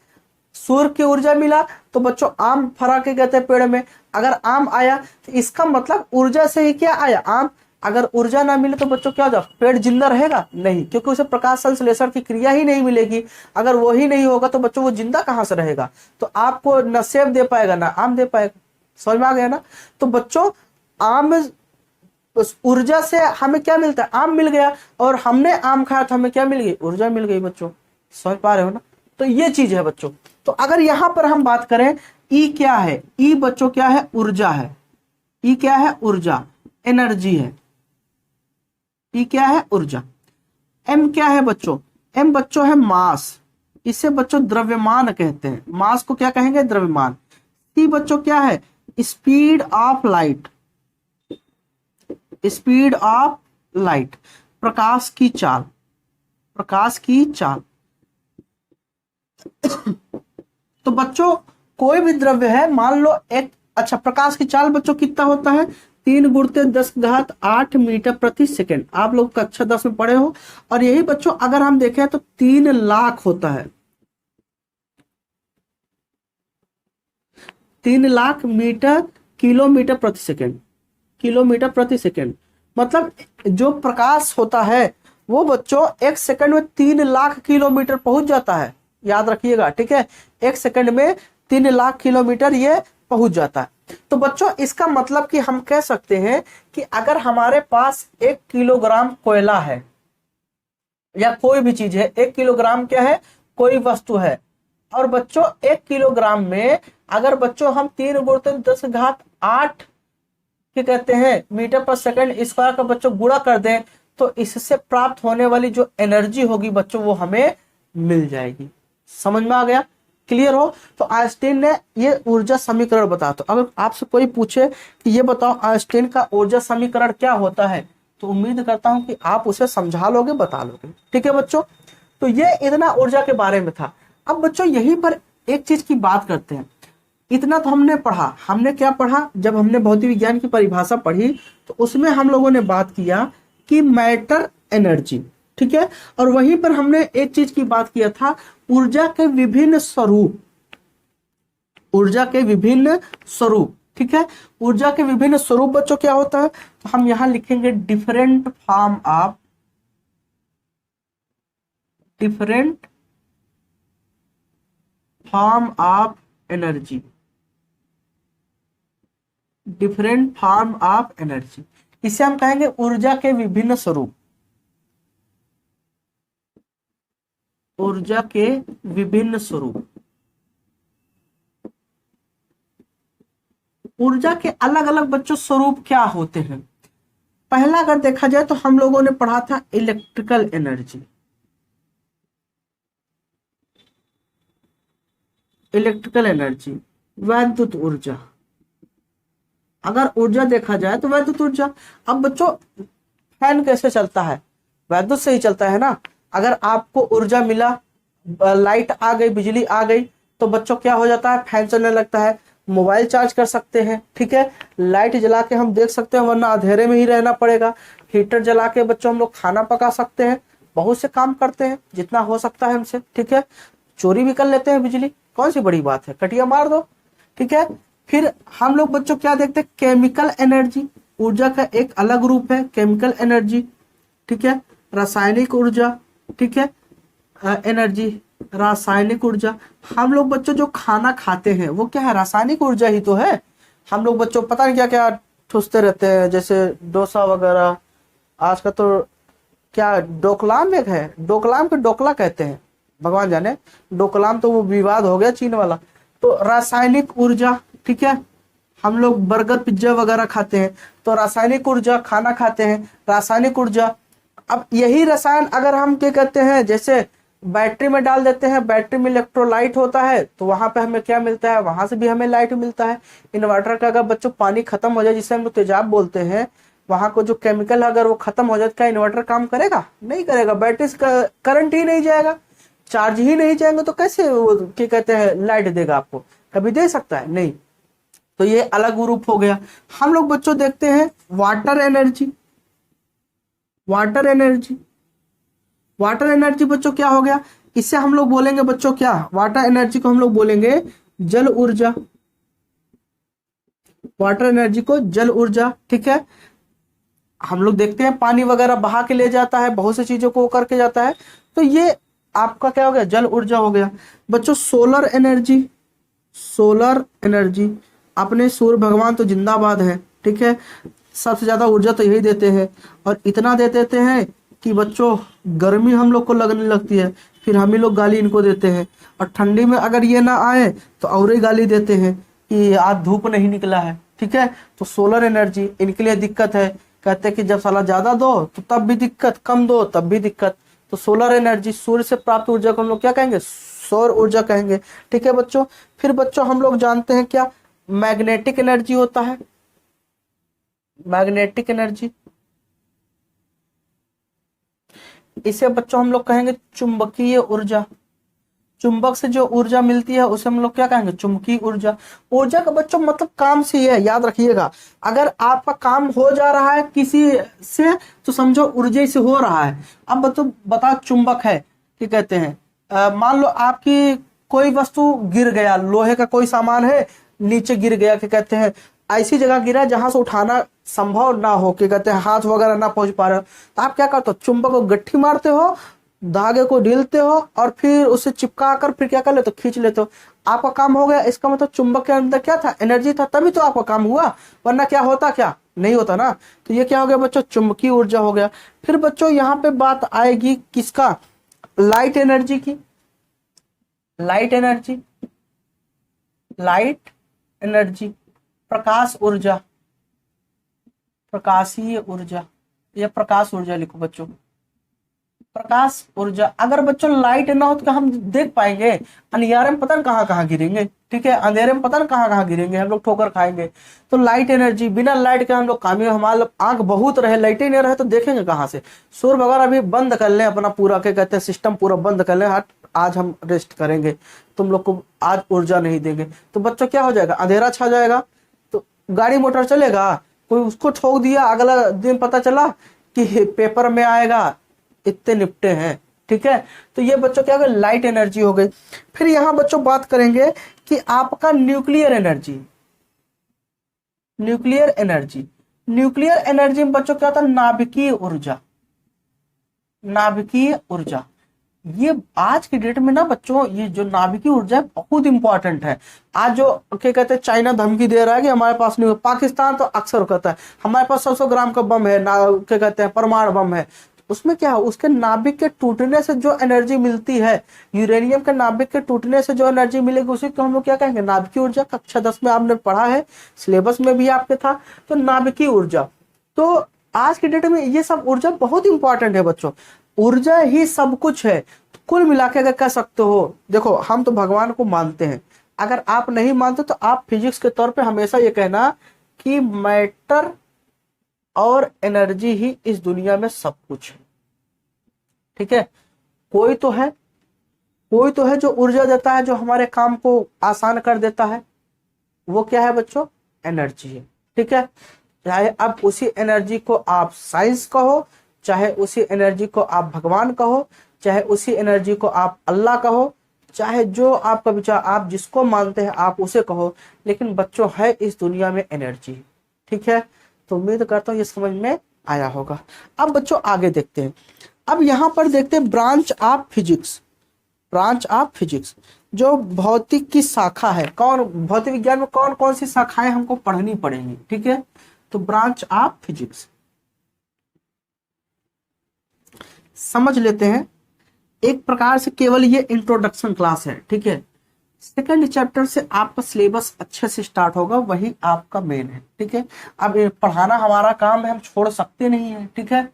सूर्य की ऊर्जा मिला तो बच्चों आम फरा के कहते हैं पेड़ में। अगर आम आया तो इसका मतलब ऊर्जा से ही क्या आया, आम। अगर ऊर्जा ना मिले तो बच्चों क्या हो जाए, पेड़ जिंदा रहेगा नहीं, क्योंकि उसे प्रकाश संश्लेषण की क्रिया ही नहीं मिलेगी। अगर वो ही नहीं होगा तो बच्चों वो जिंदा कहाँ से रहेगा। तो आपको न सेब दे पाएगा ना आम दे पाएगा। समझ में आ गया ना। तो बच्चों आम, उस ऊर्जा से हमें क्या मिलता है, आम मिल गया, और हमने आम खाया तो हमें क्या मिल गई, ऊर्जा मिल गई बच्चों। समझ पा रहे हो ना। तो ये चीज है बच्चों। तो अगर यहां पर हम बात करें, ई क्या है, ई बच्चों क्या है, ऊर्जा है। ई क्या है, ऊर्जा, एनर्जी है। ई क्या है, ऊर्जा। एम क्या है बच्चों, एम बच्चों है मास, इसे बच्चों द्रव्यमान कहते हैं। मास को क्या कहेंगे, द्रव्यमान। सी बच्चों क्या है, speed of light, speed of light, प्रकाश की चाल, प्रकाश की चाल। तो बच्चों कोई भी द्रव्य है, मान लो एक, अच्छा प्रकाश की चाल बच्चों कितना होता है, 3 × 10⁸ मीटर प्रति सेकेंड। आप लोग कक्षा 10 में पढ़े हो। और यही बच्चों अगर हम देखें तो 3 लाख होता है, 3 लाख मीटर, किलोमीटर प्रति सेकेंड, किलोमीटर प्रति सेकेंड। मतलब जो प्रकाश होता है वो बच्चों 1 सेकंड में 3 लाख किलोमीटर पहुंच जाता है। याद रखिएगा, ठीक है। 1 सेकंड में 3 लाख किलोमीटर ये पहुंच जाता है। तो बच्चों इसका मतलब कि हम कह सकते हैं कि अगर हमारे पास 1 किलोग्राम कोयला है या कोई भी चीज है, 1 किलोग्राम क्या है, कोई वस्तु है, और बच्चों 1 किलोग्राम में अगर बच्चों हम 3 × 10⁸ क्या कहते हैं मीटर पर सेकंड स्क्वायर का बच्चों गुणा कर दें, तो इससे प्राप्त होने वाली जो एनर्जी होगी बच्चों वो हमें मिल जाएगी। समझ में आ गया, क्लियर हो। तो आइंस्टीन ने ये ऊर्जा समीकरण बताया। तो अगर आपसे कोई पूछे कि ये बताओ आइंस्टीन का ऊर्जा समीकरण क्या होता है, तो उम्मीद करता हूं कि आप उसे समझा लोगे, बता लोगे। ठीक है बच्चों। तो ये इतना ऊर्जा के बारे में था। अब बच्चों यहीं पर एक चीज की बात करते हैं। इतना तो हमने पढ़ा, हमने क्या पढ़ा, जब हमने भौतिक विज्ञान की परिभाषा पढ़ी तो उसमें हम लोगों ने बात किया कि मैटर एनर्जी, ठीक है। और वहीं पर हमने एक चीज की बात किया था, ऊर्जा के विभिन्न स्वरूप, ऊर्जा के विभिन्न स्वरूप, ठीक है। ऊर्जा के विभिन्न स्वरूप बच्चों क्या होता है, तो हम यहां लिखेंगे different form of, different form of energy, different form of energy. इसे हम कहेंगे ऊर्जा के विभिन्न स्वरूप, ऊर्जा के विभिन्न स्वरूप। ऊर्जा के अलग अलग बच्चों स्वरूप क्या होते हैं। पहला अगर देखा जाए तो हम लोगों ने पढ़ा था इलेक्ट्रिकल एनर्जी, इलेक्ट्रिकल एनर्जी, वैद्युत ऊर्जा। अगर ऊर्जा देखा जाए तो वैद्युत ऊर्जा। अब बच्चों फैन कैसे चलता है, वैद्युत से ही चलता है ना। अगर आपको ऊर्जा मिला, लाइट आ गई, बिजली आ गई, तो बच्चों क्या हो जाता है, फैन चलने लगता है। मोबाइल चार्ज कर सकते हैं, ठीक है। लाइट जला के हम देख सकते हैं, वरना अंधेरे में ही रहना पड़ेगा। हीटर जला के बच्चों हम लोग खाना पका सकते हैं, बहुत से काम करते हैं जितना हो सकता है हमसे, ठीक है। चोरी भी कर लेते हैं बिजली, कौन सी बड़ी बात है, कटिया मार दो, ठीक है। फिर हम लोग बच्चों क्या देखते हैं, केमिकल एनर्जी। ऊर्जा का एक अलग रूप है केमिकल एनर्जी, ठीक है। रासायनिक ऊर्जा, ठीक है, एनर्जी, रासायनिक ऊर्जा। हम लोग बच्चों जो खाना खाते हैं वो क्या है, रासायनिक ऊर्जा ही तो है। हम लोग बच्चों पता नहीं क्या क्या ठूसते रहते हैं, जैसे डोसा वगैरह। आज का तो क्या डोकलाम एक है, डोकलाम के डोकला कहते हैं, भगवान जाने। डोकलाम तो वो विवाद हो गया चीन वाला। तो रासायनिक ऊर्जा, ठीक है। हम लोग बर्गर पिज्जा वगैरह खाते हैं तो रासायनिक ऊर्जा, खाना खाते हैं रासायनिक ऊर्जा। अब यही रसायन अगर हम क्या कहते हैं, जैसे बैटरी में डाल देते हैं, बैटरी में इलेक्ट्रोलाइट होता है, तो वहां पे हमें क्या मिलता है, वहां से भी हमें लाइट मिलता है। इन्वर्टर का अगर बच्चों पानी खत्म हो जाए, जिसे हम लोग तेजाब बोलते हैं, वहां को जो केमिकल अगर वो खत्म हो जाए, क्या इन्वर्टर काम करेगा, नहीं करेगा। बैटरी से करंट ही नहीं जाएगा, चार्ज ही नहीं जाएंगे, तो कैसे वो क्या कहते हैं लाइट देगा आपको, कभी दे सकता है नहीं। तो ये अलग रूप हो गया। हम लोग बच्चों देखते हैं water energy, water energy. Water energy बच्चों क्या हो गया, इसे हम लोग बोलेंगे बच्चों क्या, वाटर एनर्जी को हम लोग बोलेंगे जल ऊर्जा, वाटर एनर्जी को जल ऊर्जा। ठीक है, हम लोग देखते हैं पानी वगैरह बहा के ले जाता है, बहुत सी चीजों को करके जाता है, तो ये आपका क्या हो गया, जल ऊर्जा हो गया। बच्चों सोलर एनर्जी, सोलर एनर्जी, अपने सूर्य भगवान तो जिंदाबाद है। ठीक है, सबसे ज्यादा ऊर्जा तो यही देते हैं, और इतना दे देते हैं कि बच्चों गर्मी हम लोग को लगने लगती है, फिर हम ही लोग गाली इनको देते हैं, और ठंडी में अगर ये ना आए तो और ही गाली देते हैं कि आज धूप नहीं निकला है। ठीक है, तो सोलर एनर्जी इनके लिए दिक्कत है, कहते हैं कि जब साला ज्यादा दो तो तब भी दिक्कत, कम दो तब भी दिक्कत। तो सोलर एनर्जी, सूर्य से प्राप्त ऊर्जा को हम लोग क्या कहेंगे, सौर ऊर्जा कहेंगे। ठीक है बच्चों, फिर बच्चों हम लोग जानते हैं क्या, मैग्नेटिक एनर्जी होता है, मैग्नेटिक एनर्जी, इसे बच्चों हम लोग कहेंगे चुंबकीय ऊर्जा। चुंबक से जो ऊर्जा मिलती है उसे हम लोग क्या कहेंगे, चुंबकीय ऊर्जा। ऊर्जा का बच्चों मतलब काम से ही है, याद रखिएगा। अगर आपका काम हो जा रहा है किसी से तो समझो ऊर्जा से हो रहा है। अब बताओ चुंबक है, क्या कहते हैं, मान लो आपकी कोई वस्तु गिर गया, लोहे का कोई सामान है नीचे गिर गया, क्या कहते हैं, ऐसी जगह गिरा जहां से उठाना संभव ना हो, क्या कहते हैं, हाथ वगैरह ना पहुंच पा रहे हो, तो आप क्या करते हो, चुंबक को गट्ठी मारते हो, धागे को ढीलते हो और फिर उसे चिपका कर फिर क्या कर लेते हो, खींच लेते हो, आपका काम हो गया। इसका मतलब चुंबक के अंदर क्या था, एनर्जी था, तभी तो आपका काम हुआ, वरना क्या होता, क्या नहीं होता ना। तो ये क्या हो गया बच्चों, चुंबकीय ऊर्जा हो गया। फिर बच्चों यहाँ पे बात आएगी किसका, लाइट एनर्जी की, लाइट एनर्जी, लाइट एनर्जी, प्रकाश ऊर्जा, प्रकाशीय ऊर्जा, या प्रकाश ऊर्जा लिखो बच्चों, प्रकाश ऊर्जा। अगर बच्चों लाइट ना हो तो हम देख पाएंगे, अंधियारे में पता नहीं कहाँ कहाँ गिरेंगे। ठीक है, अंधेरे में पता नहीं कहाँ कहाँ गिरेंगे, हम लोग ठोकर खाएंगे। तो लाइट एनर्जी, बिना लाइट के हम लोग काम ही, हमारा आंख बहुत रहे, लाइट ही नहीं रहे तो देखेंगे कहाँ से। सूर्य भगवान अभी बंद कर लें अपना पूरा, क्या कहते हैं, सिस्टम पूरा बंद कर लें, आज हम रेस्ट करेंगे, तुम लोग को आज ऊर्जा नहीं देंगे, तो बच्चों क्या हो जाएगा, अंधेरा छा जाएगा, तो गाड़ी मोटर चलेगा, कोई उसको ठोक दिया, अगला दिन पता चला कि पेपर में आएगा इतने निपटे हैं। ठीक है, तो ये बच्चों क्या हो गया, लाइट एनर्जी हो गई। फिर यहां बच्चों बात करेंगे कि आपका nuclear energy, nuclear energy, nuclear energy में बच्चों क्या होता है, नाभिकीय ऊर्जा, नाभिकीय ऊर्जा। ये आज की डेट में ना बच्चों, ये जो नाभिकीय ऊर्जा है बहुत इंपॉर्टेंट है। आज जो क्या कहते हैं, चाइना धमकी दे रहा है कि हमारे पास नहीं, पाकिस्तान तो अक्सर कहता है हमारे पास 100 ग्राम का बम है, ना क्या कहते हैं, परमाणु बम है, उसमें क्या है, उसके नाभिक के टूटने से जो एनर्जी मिलती है, यूरेनियम के नाभिक के टूटने से जो एनर्जी मिलेगी उसी को हम लोग क्या कहेंगे, नाभिकीय ऊर्जा। कक्षा 10 में आपने पढ़ा है, सिलेबस में भी आपके था, तो नाभिकीय ऊर्जा। तो आज के डेट में ये सब ऊर्जा बहुत इंपॉर्टेंट है बच्चों, ऊर्जा ही सब कुछ है। कुल मिला के अगर कह सकते हो, देखो हम तो भगवान को मानते हैं, अगर आप नहीं मानते तो आप फिजिक्स के तौर पे हमेशा ये कहना कि मैटर और एनर्जी ही इस दुनिया में सब कुछ है। ठीक है, कोई तो है, कोई तो है जो ऊर्जा देता है, जो हमारे काम को आसान कर देता है, वो क्या है बच्चों, एनर्जी है। ठीक है, चाहे अब उसी एनर्जी को आप साइंस कहो, चाहे उसी एनर्जी को आप भगवान कहो, चाहे उसी एनर्जी को आप अल्लाह कहो, चाहे जो आपका विचार, आप जिसको मानते हैं आप उसे कहो, लेकिन बच्चों है इस दुनिया में एनर्जी। ठीक है, तो उम्मीद करता हूँ ये समझ में आया होगा। अब बच्चों आगे देखते हैं, अब यहां पर देखते हैं branch of physics, branch of physics जो भौतिक की शाखा है, कौन भौतिक विज्ञान में कौन कौन सी शाखाएं हमको पढ़नी पड़ेंगी। ठीक है, तो ब्रांच ऑफ फिजिक्स समझ लेते हैं। एक प्रकार से केवल ये इंट्रोडक्शन क्लास है। ठीक है, सेकंड चैप्टर से आपका सिलेबस अच्छे से स्टार्ट होगा, वही आपका मेन है। ठीक है, अब पढ़ाना हमारा काम है, हम छोड़ सकते नहीं है। ठीक है,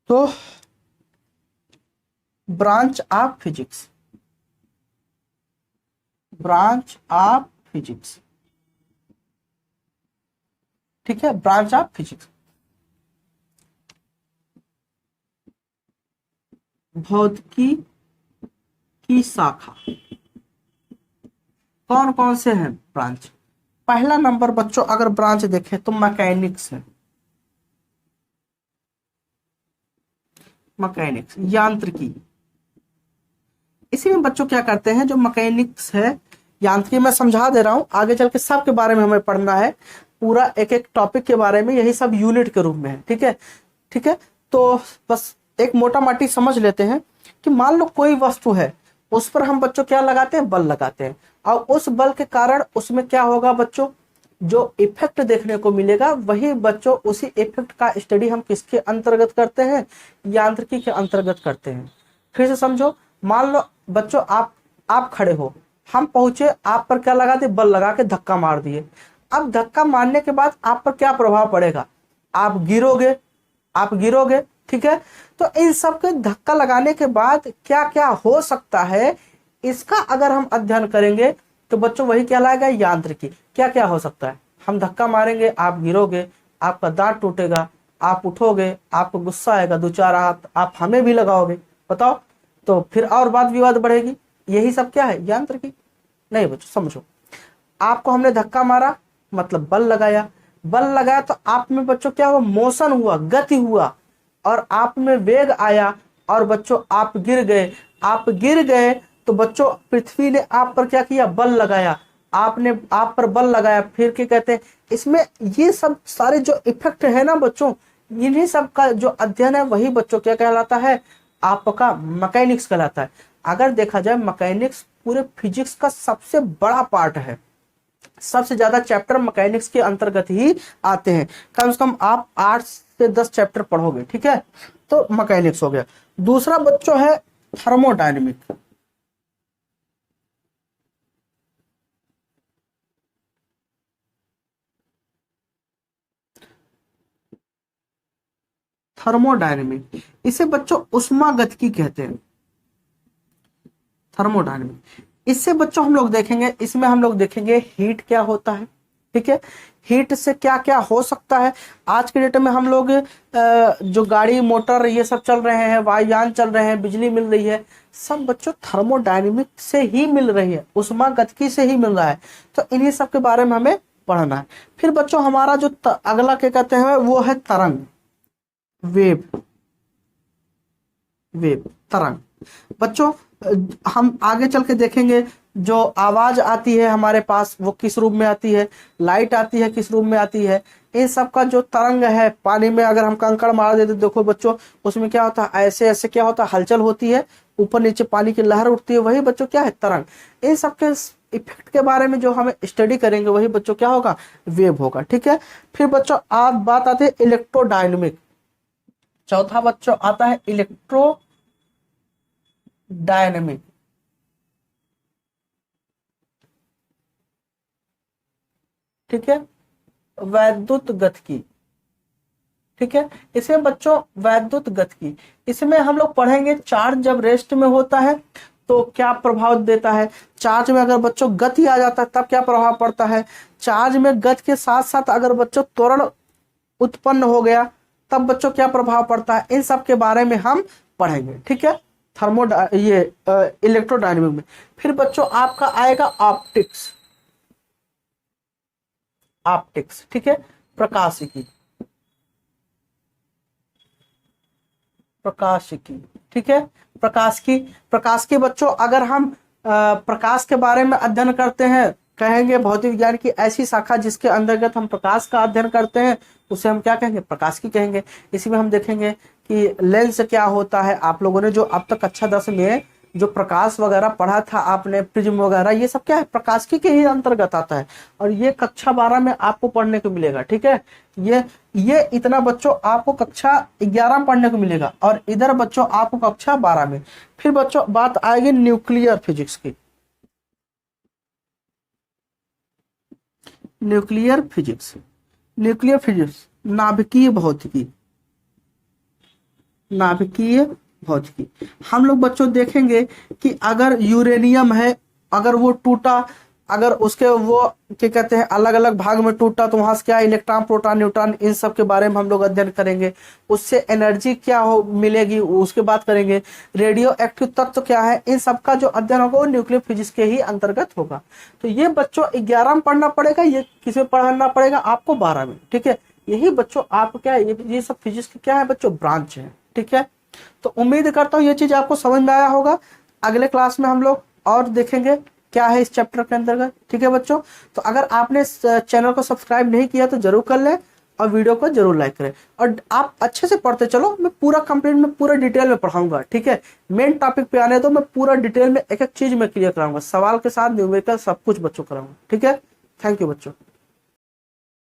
तो branch of physics, branch of physics. ठीक है, ब्रांच ऑफ फिजिक्स, भौतिकी की शाखा। कौन कौन से हैं ब्रांच। पहला नंबर बच्चों अगर ब्रांच देखें तो मैकेनिक्स है, मैकेनिक्स यांत्रिकी, इसी में बच्चों क्या करते हैं, जो मैकेनिक्स है, यांत्रिकी, मैं समझा दे रहा हूँ, आगे चल के सब के बारे में हमें पढ़ना है, पूरा एक एक टॉपिक के बारे में, यही सब यूनिट के रूप में है। ठीक है, ठीक है। तो बस एक मोटा माटी समझ लेते हैं कि मान लो कोई वस्तु है, उस पर हम बच्चों क्या लगाते हैं, बल लगाते हैं, और उस बल के कारण उसमें क्या होगा बच्चों, जो इफेक्ट देखने को मिलेगा, वही बच्चों उसी इफेक्ट का स्टडी हम किसके अंतर्गत करते हैं, यांत्रिकी के अंतर्गत करते हैं। फिर से समझो, मान लो बच्चों आप खड़े हो, हम पहुंचे, आप पर क्या लगा दिए, बल लगा के धक्का मार दिए। अब धक्का मारने के बाद आप पर क्या प्रभाव पड़ेगा, आप गिरोगे, आप गिरोगे। ठीक है, तो इन सब के धक्का लगाने के बाद क्या क्या हो सकता है, इसका अगर हम अध्ययन करेंगे तो बच्चों वही कहलाएगा यांत्रिकी। क्या क्या हो सकता है, हम धक्का मारेंगे, आप गिरोगे, आपका दांत टूटेगा, आप उठोगे, आपको गुस्सा आएगा, दो चार हाथ आप हमें भी लगाओगे, बताओ, तो फिर और बात विवाद बढ़ेगी। यही सब क्या है, यांत्रिकी। नहीं बच्चों समझो, आपको हमने धक्का मारा मतलब बल लगाया, बल लगाया तो आप में बच्चों क्या हुआ, मोशन हुआ, गति हुआ, और आप में वेग आया, और बच्चों आप गिर गए। आप गिर गए तो बच्चों पृथ्वी ने आप पर क्या किया, बल लगाया, आपने आप पर बल लगाया। फिर क्या कहते हैं इसमें, ये सब सारे जो इफेक्ट है ना बच्चों, इन्हीं सब का जो अध्ययन है वही बच्चों क्या कहलाता है, आपका मैकेनिक्स कहलाता है। अगर देखा जाए मैकेनिक्स पूरे फिजिक्स का सबसे बड़ा पार्ट है, सबसे ज्यादा चैप्टर मैकेनिक्स के अंतर्गत ही आते हैं। कम से कम आप 8 से 10 चैप्टर पढ़ोगे। ठीक है, तो मैकेनिक्स हो गया। दूसरा बच्चों है थर्मोडायनेमिक। थर्मोडायनेमिक, इसे बच्चों उष्मागतिकी कहते हैं, थर्मोडायनेमिक। इससे बच्चों हम लोग देखेंगे, इसमें हम लोग देखेंगे हीट क्या होता है। ठीक है, हीट से क्या क्या हो सकता है। आज के डेट में हम लोग जो गाड़ी मोटर ये सब चल रहे हैं, वायुयान चल रहे हैं, बिजली मिल रही है, सब बच्चों थर्मोडायनेमिक से ही मिल रही है, उष्मागतिकी से ही मिल रहा है। तो इन्हीं सब के बारे में हमें पढ़ना है। फिर बच्चों हमारा जो अगला क्या कहते हैं वो है तरंग, वेव, वेव तरंग। बच्चों हम आगे चल के देखेंगे, जो आवाज आती है हमारे पास वो किस रूप में आती है, लाइट आती है किस रूप में आती है, इन सब का जो तरंग है, पानी में अगर हम कंकड़ मार देते देखो बच्चों उसमें क्या होता है, ऐसे ऐसे क्या होता है, हलचल होती है, ऊपर नीचे पानी की लहर उठती है, वही बच्चों क्या है, तरंग। इन सब के इफेक्ट के बारे में जो हमें स्टडी करेंगे वही बच्चों क्या होगा, वेव होगा। ठीक है, फिर बच्चों आप बात आती है इलेक्ट्रोडायनेमिक। चौथा बच्चों आता है इलेक्ट्रो डायनेमिक। ठीक है, वैद्युत गतिकी। ठीक है, इसमें बच्चों वैद्युत गतिकी, इसमें हम लोग पढ़ेंगे चार्ज जब रेस्ट में होता है तो क्या प्रभाव देता है, चार्ज में अगर बच्चों गति आ जाता है तब क्या प्रभाव पड़ता है, चार्ज में गति के साथ साथ अगर बच्चों त्वरण उत्पन्न हो गया तब बच्चों क्या प्रभाव पड़ता है, इन सब के बारे में हम पढ़ेंगे। ठीक है, ये इलेक्ट्रोडायनेमिक में। फिर बच्चों आपका आएगा ऑप्टिक्स, ऑप्टिक्स। ठीक है, प्रकाशिकी, प्रकाशिकी। ठीक है, प्रकाशिकी, प्रकाशिकी बच्चों अगर हम प्रकाश के बारे में अध्ययन करते हैं, कहेंगे भौतिक विज्ञान की ऐसी शाखा जिसके अंतर्गत हम प्रकाश का अध्ययन करते हैं उसे हम क्या कहेंगे, प्रकाशिकी कहेंगे। इसी में हम देखेंगे कि लेंस क्या होता है। आप लोगों ने जो अब तक कक्षा 10 में जो प्रकाश वगैरह पढ़ा था आपने, प्रिज्म वगैरह, ये सब क्या है, प्रकाशिकी के ही अंतर्गत आता है, और ये कक्षा 12 में आपको पढ़ने को मिलेगा। ठीक है, ये इतना बच्चों आपको कक्षा 11 में पढ़ने को मिलेगा, और इधर बच्चों आपको कक्षा 12 में। फिर बच्चों बात आएगी न्यूक्लियर फिजिक्स की, न्यूक्लियर फिजिक्स, न्यूक्लियर फिजिक्स, नाभिकीय भौतिकी, नाभिकीय भौतिकी। हम लोग बच्चों देखेंगे कि अगर यूरेनियम है, अगर वो टूटा, अगर उसके वो क्या कहते हैं अलग अलग भाग में टूटा तो वहां से क्या इलेक्ट्रॉन, प्रोटॉन, न्यूट्रॉन, इन सब के बारे में हम लोग अध्ययन करेंगे। उससे एनर्जी क्या हो मिलेगी उसके बात करेंगे। रेडियो एक्टिव तत्व क्या है, इन सब का जो अध्ययन होगा वो न्यूक्लियर फिजिक्स के ही अंतर्गत होगा। तो ये बच्चों 11 में पढ़ना पड़ेगा, ये किसमें पढ़ना पड़ेगा आपको 12 में। ठीक है, यही बच्चों आप क्या है, ये सब फिजिक्स के क्या है बच्चों, ब्रांच है। ठीक है, तो उम्मीद करता हूँ ये चीज आपको समझ में आया होगा। अगले क्लास में हम लोग और देखेंगे क्या है इस चैप्टर के अंतर्गत। ठीक है बच्चों, तो अगर आपने इस चैनल को सब्सक्राइब नहीं किया तो जरूर कर लें और वीडियो को जरूर लाइक करें, और आप अच्छे से पढ़ते चलो। मैं पूरा कंप्लीट में पूरा डिटेल में पढ़ाऊंगा। ठीक है, मेन टॉपिक पे आने तो मैं पूरा डिटेल में एक एक चीज में क्लियर कराऊंगा, सवाल के साथ न्यूमेरिकल सब कुछ बच्चों कराऊंगा। ठीक है, थैंक यू बच्चों।